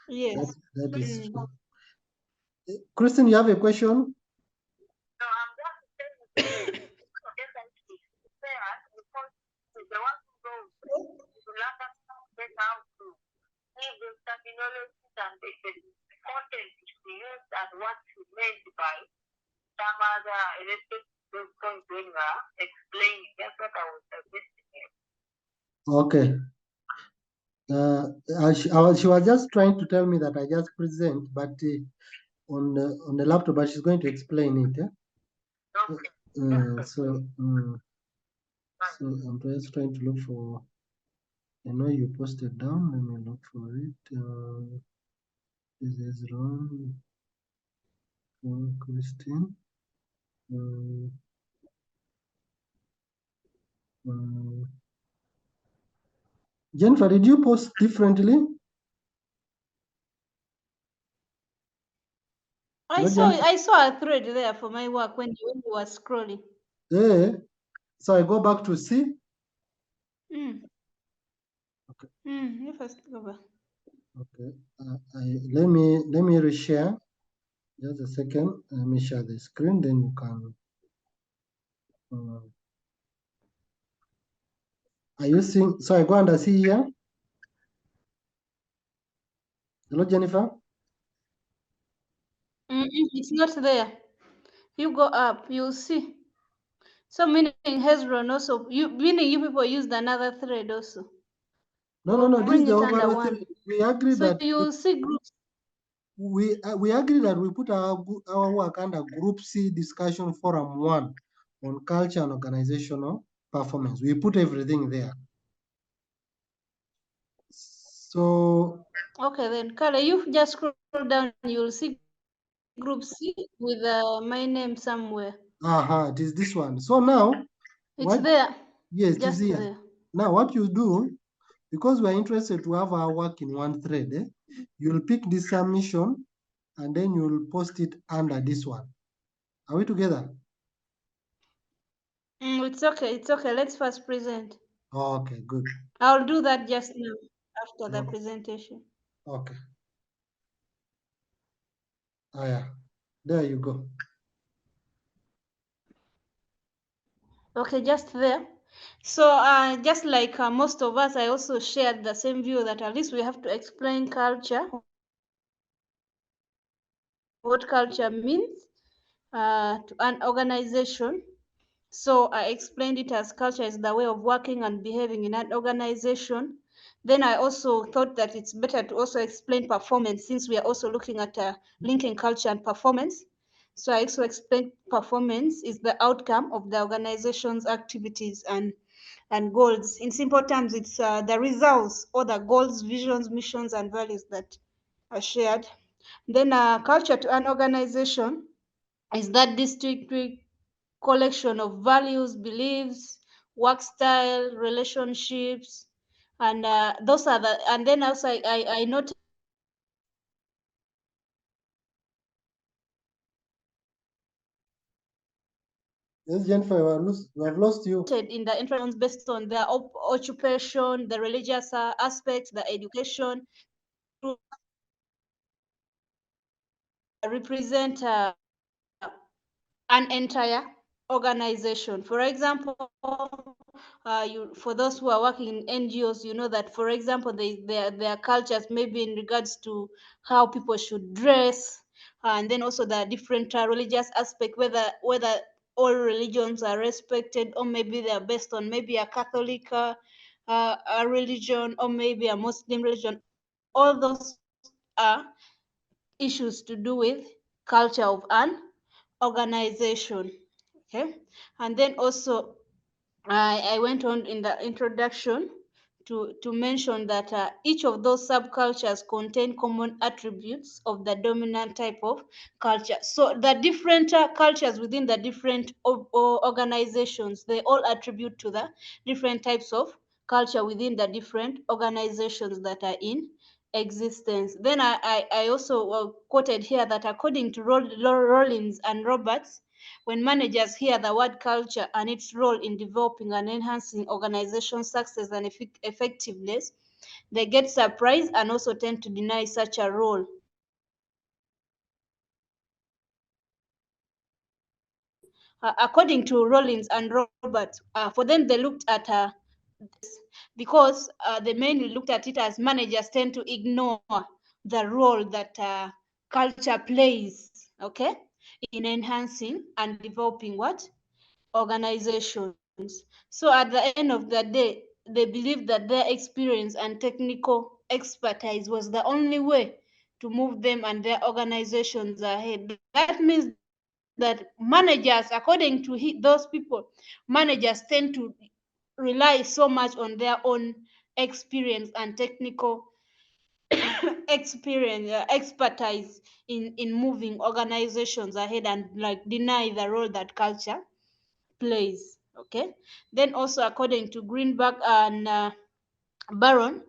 Yes. That is true. Christine, you have a question? No, I'm just saying because the one who goes to London get how to give the terminologies and the content to be used and what is meant by some other respective points when you are explaining. That's what I was suggesting. Okay. She was just trying to tell me that I just present, but on the laptop, but she's going to explain it. Okay. So I'm just trying to look for. I know you posted down. Let me look for it. This is wrong. Christine. Jennifer, did you post differently? I saw a thread there for my work when you were scrolling. Yeah. So I go back to C. Okay. You first go back. Okay. Let me reshare. Just a second. Let me share the screen. Then you can. Are you seeing? So I go under C here. Hello, Jennifer. It's not there. You go up, you'll see. So meaning Hezron also, meaning you people used another thread also. No. This Bring is the it under overall one. thread. We agree So that you will see groups. we agree that we put our work under Group C discussion Forum 1 on culture and organizational performance. We put everything there. So okay, then Kale, you just scroll down, you'll see Group C with my name somewhere. it is this one. So now It's there. Yes, it is Just here. there. Now what you do, because we are interested to have our work in one thread, you'll pick this submission and then you'll post it under this one. Are we together? It's okay. Let's first present. Okay, good. I'll do that just now after the presentation. Okay. Yeah. There you go. Okay, just there. So just like most of us, I also shared the same view that at least we have to explain culture, what culture means to an organization. So I explained it as culture is the way of working and behaving in an organization. Then I also thought that it's better to also explain performance since we are also looking at linking culture and performance. So I also explained performance is the outcome of the organization's activities and goals. In simple terms, it's the results or the goals, visions, missions, and values that are shared. Then culture to an organization is that distinct collection of values, beliefs, work style, relationships, and those are the. And then also I noted Yes, Jennifer, we have lost you. in the introductions based on their occupation, the religious aspects, the education, to represent an entire organization. For example, for those who are working in NGOs, you know that, for example, their cultures maybe in regards to how people should dress, and then also the different religious aspect, whether all religions are respected, or maybe they are based on maybe a Catholic a religion, or maybe a Muslim religion. All those are issues to do with culture of an organization. Okay, and then also I went on in the introduction to mention that each of those subcultures contain common attributes of the dominant type of culture. So the different cultures within the different organizations, they all attribute to the different types of culture within the different organizations that are in existence. Then I also quoted here that according to Rollins and Roberts, when managers hear the word culture and its role in developing and enhancing organization success and effectiveness, they get surprised and also tend to deny such a role. According to Rollins and Roberts, for them they looked at because they mainly looked at it as managers tend to ignore the role that culture plays, okay, in enhancing and developing what organizations. So at the end of the day, they believed that their experience and technical expertise was the only way to move them and their organizations ahead. That means that managers, according to those people, managers tend to rely so much on their own experience and technical experience, expertise in moving organizations ahead and like deny the role that culture plays. Okay. Then also according to Greenberg and Baron,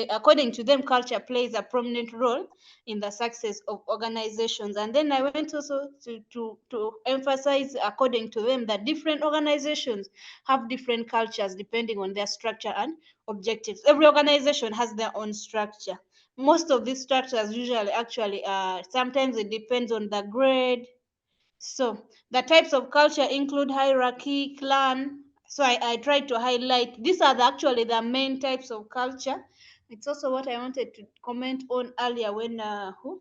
according to them, culture plays a prominent role in the success of organizations. And then I went also to emphasize, according to them, that different organizations have different cultures depending on their structure and objectives. Every organization has their own structure. Most of these structures usually actually sometimes it depends on the grade. So the types of culture include hierarchy, clan. So I tried to highlight these are actually the main types of culture. It's also what I wanted to comment on earlier when who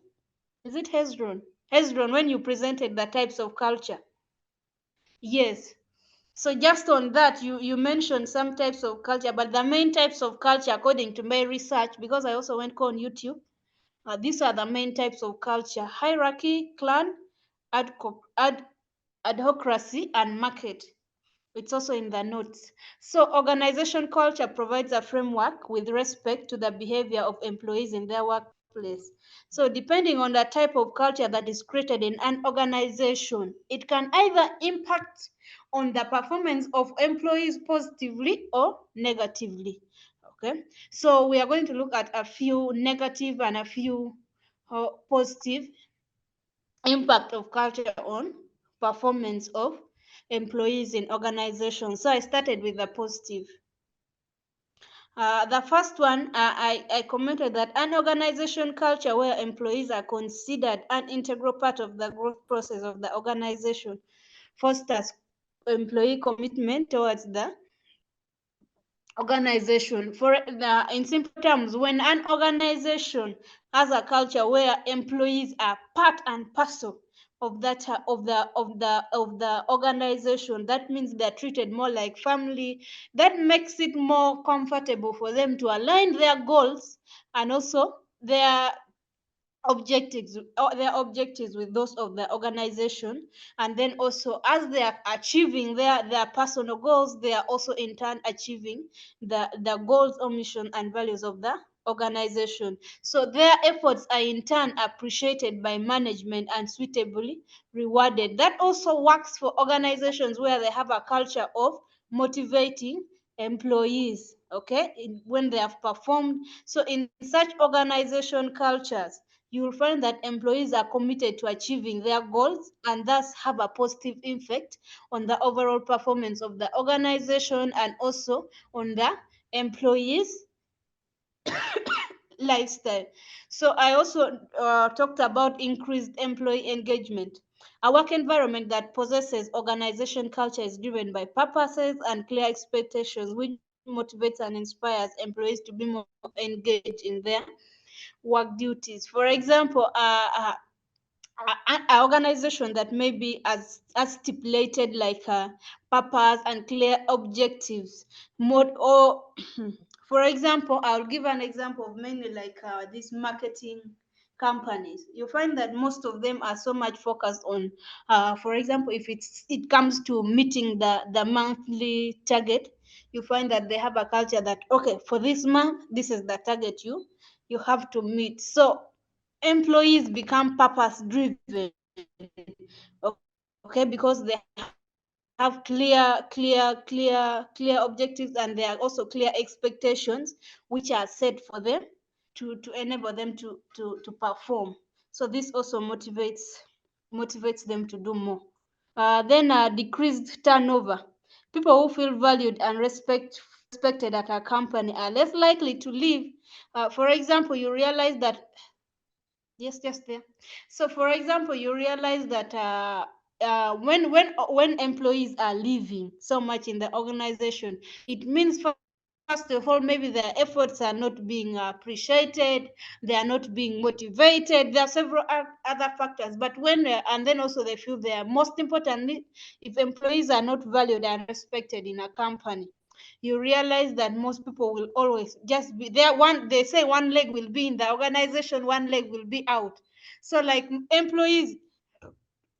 is it Hezron? Hezron, when you presented the types of culture. Yes. So just on that, you mentioned some types of culture, but the main types of culture, according to my research, because I also went on YouTube, these are the main types of culture: hierarchy, clan, ad, ad, adhocracy, and market. It's also in the notes. So organization culture provides a framework with respect to the behavior of employees in their workplace. So depending on the type of culture that is created in an organization, it can either impact on the performance of employees positively or negatively. Okay. So we are going to look at a few negative and a few positive impact of culture on performance of employees in organizations. So I started with the positive. The first one, I commented that an organization culture where employees are considered an integral part of the growth process of the organization fosters employee commitment towards the organization. In simple terms, when an organization has a culture where employees are part and parcel of that of the organization, that means they're treated more like family. That makes it more comfortable for them to align their goals and also their objectives with those of the organization. And then also as they are achieving their personal goals, they are also in turn achieving the goals or mission and values of the organization. So their efforts are in turn appreciated by management and suitably rewarded. That also works for organizations where they have a culture of motivating employees, okay, when they have performed. So in such organization cultures, you will find that employees are committed to achieving their goals and thus have a positive effect on the overall performance of the organization and also on the employees lifestyle. So I also talked about increased employee engagement. A work environment that possesses organization culture is driven by purposes and clear expectations, which motivates and inspires employees to be more engaged in their work duties. For example, an organization that may be as stipulated like purpose and clear objectives mode or for example, I'll give an example of mainly like these marketing companies. You find that most of them are so much focused on for example, if it comes to meeting the monthly target, you find that they have a culture that okay, for this month this is the target you have to meet. So employees become purpose driven, okay, because they have clear objectives and there are also clear expectations which are set for them to enable them to perform. So this also motivates them to do more. Then decreased turnover. People who feel valued and respected at a company are less likely to leave. For example, you realize that yes, just there. So, for example, you realize that when employees are leaving so much in the organization, it means first of all maybe their efforts are not being appreciated, they are not being motivated. There are several other factors, but and then also they feel they are most importantly, if employees are not valued and respected in a company, you realize that most people will always just be there. They say one leg will be in the organization, one leg will be out. So like employees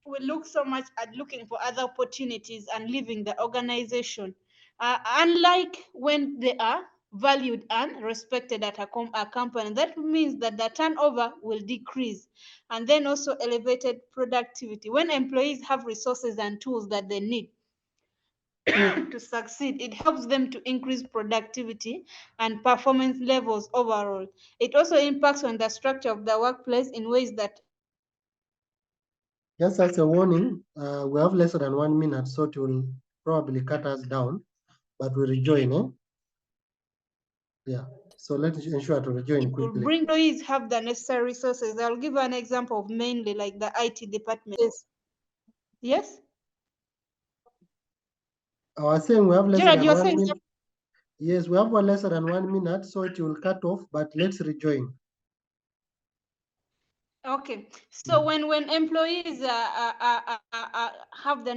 will look so much at looking for other opportunities and leaving the organization, unlike when they are valued and respected at a company. That means that the turnover will decrease, and then also elevated productivity. When employees have resources and tools that they need to succeed, it helps them to increase productivity and performance levels overall. It also impacts on the structure of the workplace in ways that Just as a warning, we have less than 1 minute, so it will probably cut us down, but we rejoin, eh? Yeah, so let's ensure to rejoin it will quickly. bring employees have the necessary resources. I'll give an example of mainly like the IT department. Yes? I was saying we have less Gerard, than you are 1 saying minute. Yes, we have less than 1 minute, so it will cut off, but let's rejoin. okay. So when employees have the